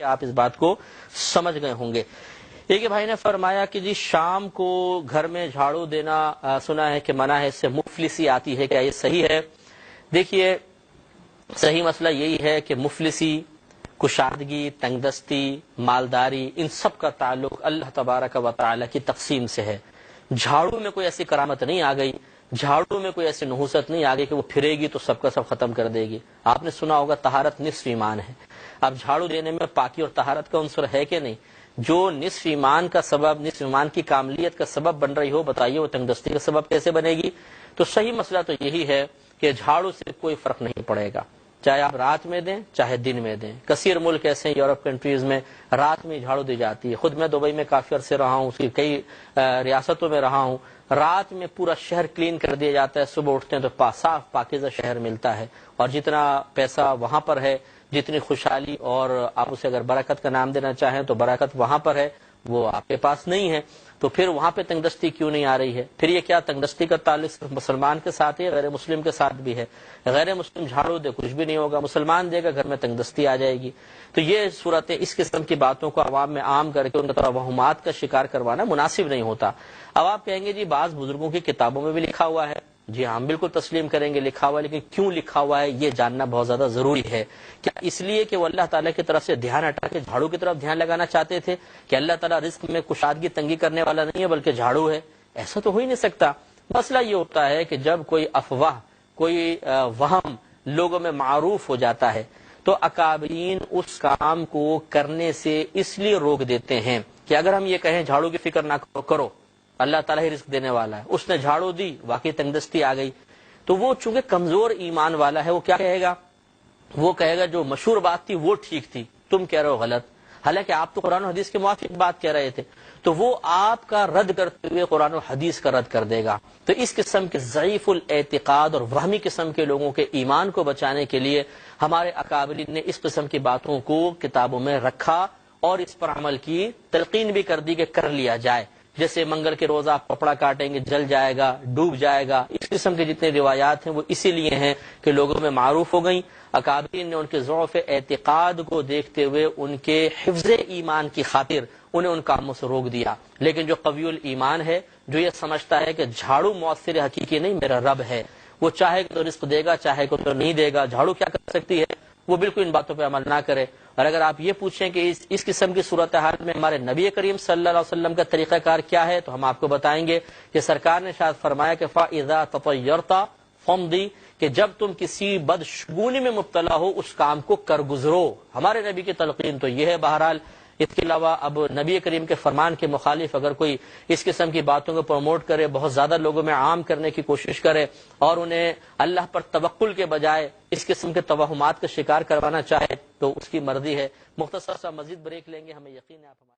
کہ آپ اس بات کو سمجھ گئے ہوں گے۔ ایک بھائی نے فرمایا کہ جی شام کو گھر میں جھاڑو دینا سنا ہے کہ منع ہے، اس سے مفلسی آتی ہے، کیا یہ صحیح ہے؟ دیکھیے صحیح مسئلہ یہی ہے کہ مفلسی، کشادگی، تنگ دستی، مالداری، ان سب کا تعلق اللہ تبارک و تعالی کی تقسیم سے ہے۔ جھاڑو میں کوئی ایسی کرامت نہیں آ گئی، جھاڑو میں کوئی ایسی نحوست نہیں آ گئی کہ وہ پھرے گی تو سب کا سب ختم کر دے گی۔ آپ نے سنا ہوگا طہارت نصف ایمان ہے۔ اب جھاڑو دینے میں پاکی اور طہارت کا عنصر ہے کہ نہیں؟ جو نصف ایمان کا سبب، نصف ایمان کی کاملیت کا سبب بن رہی ہو، بتائیے وہ تنگ دستی کا سبب کیسے بنے گی؟ تو صحیح مسئلہ تو یہی ہے کہ جھاڑو سے کوئی فرق نہیں پڑے گا، چاہے آپ رات میں دیں چاہے دن میں دیں۔ کثیر ملک ایسے ہیں یورپ کنٹریز میں رات میں جھاڑو دی جاتی ہے۔ خود میں دبئی میں کافی عرصے رہا ہوں، اس کی کئی ریاستوں میں رہا ہوں۔ رات میں پورا شہر کلین کر دیا جاتا ہے، صبح اٹھتے ہیں تو صاف پاکیزہ شہر ملتا ہے، اور جتنا پیسہ وہاں پر ہے، جتنی خوشحالی اور آپ اسے اگر برکت کا نام دینا چاہیں تو برکت وہاں پر ہے، وہ آپ کے پاس نہیں ہے۔ تو پھر وہاں پہ تنگ دستی کیوں نہیں آ رہی ہے؟ پھر یہ کیا تنگ دستی کا تعلق صرف مسلمان کے ساتھ ہے، غیر مسلم کے ساتھ بھی ہے؟ غیر مسلم جھاڑو دے کچھ بھی نہیں ہوگا، مسلمان دے گا گھر میں تنگ دستی آ جائے گی۔ تو یہ صورتیں، اس قسم کی باتوں کو عوام میں عام کر کے ان کا توہمات کا شکار کروانا مناسب نہیں ہوتا۔ اب آپ کہیں گے جی بعض بزرگوں کی کتابوں میں بھی لکھا ہوا ہے۔ جی ہم بالکل تسلیم کریں گے لکھا ہوا ہے، لیکن کیوں لکھا ہوا ہے یہ جاننا بہت زیادہ ضروری ہے۔ کیا اس لیے کہ وہ اللہ تعالیٰ کی طرف سے دھیان ہٹا کے جھاڑو کی طرف دھیان لگانا چاہتے تھے کہ اللہ تعالیٰ رزق میں کشادگی تنگی کرنے والا نہیں ہے بلکہ جھاڑو ہے؟ ایسا تو ہو ہی نہیں سکتا۔ مسئلہ یہ ہوتا ہے کہ جب کوئی افواہ، کوئی وہم لوگوں میں معروف ہو جاتا ہے تو اکابرین اس کام کو کرنے سے اس لیے روک دیتے ہیں کہ اگر ہم یہ کہیں جھاڑو کی فکر نہ کرو، اللہ تعالیٰ ہی رزق دینے والا ہے، اس نے جھاڑو دی، واقعی تنگ دستی آ گئی، تو وہ چونکہ کمزور ایمان والا ہے، وہ کیا کہے گا؟ وہ کہے گا جو مشہور بات تھی وہ ٹھیک تھی، تم کہہ رہے ہو غلط، حالانکہ آپ تو قرآن و حدیث کے موافق بات کہہ رہے تھے۔ تو وہ آپ کا رد کرتے ہوئے قرآن و حدیث کا رد کر دے گا۔ تو اس قسم کے ضعیف الاعتقاد اور وہمی قسم کے لوگوں کے ایمان کو بچانے کے لیے ہمارے اکابرین نے اس قسم کی باتوں کو کتابوں میں رکھا اور اس پر عمل کی تلقین بھی کر دی کہ کر لیا جائے۔ جیسے منگل کے روز آپ کپڑا کاٹیں گے جل جائے گا، ڈوب جائے گا، اس قسم کے جتنے روایات ہیں وہ اسی لیے ہیں کہ لوگوں میں معروف ہو گئیں۔ اکابرین نے ان کے ضعف اعتقاد کو دیکھتے ہوئے ان کے حفظ ایمان کی خاطر انہیں ان کاموں سے روک دیا۔ لیکن جو قوی الایمان ہے، جو یہ سمجھتا ہے کہ جھاڑو مؤثر حقیقی نہیں، میرا رب ہے، وہ چاہے تو رزق دے گا، چاہے تو نہیں دے گا، جھاڑو کیا کر سکتی ہے، وہ بالکل ان باتوں پہ عمل نہ کرے۔ اور اگر آپ یہ پوچھیں کہ اس قسم کی صورتحال میں ہمارے نبی کریم صلی اللہ علیہ وسلم کا طریقہ کار کیا ہے، تو ہم آپ کو بتائیں گے کہ سرکار نے شاید فرمایا کہ فَإِذَا تَطَيَّرْتَ فَامْضِ، کہ جب تم کسی بدشگونی میں مبتلا ہو اس کام کو کر گزرو۔ ہمارے نبی کی تلقین تو یہ ہے۔ بہرحال اس کے علاوہ اب نبی کریم کے فرمان کے مخالف اگر کوئی اس قسم کی باتوں کو پروموٹ کرے، بہت زیادہ لوگوں میں عام کرنے کی کوشش کرے اور انہیں اللہ پر توکل کے بجائے اس قسم کے توہمات کا شکار کروانا چاہے تو اس کی مرضی ہے۔ مختصر سا مزید بریک لیں گے، ہمیں یقین ہے آپ ہمارے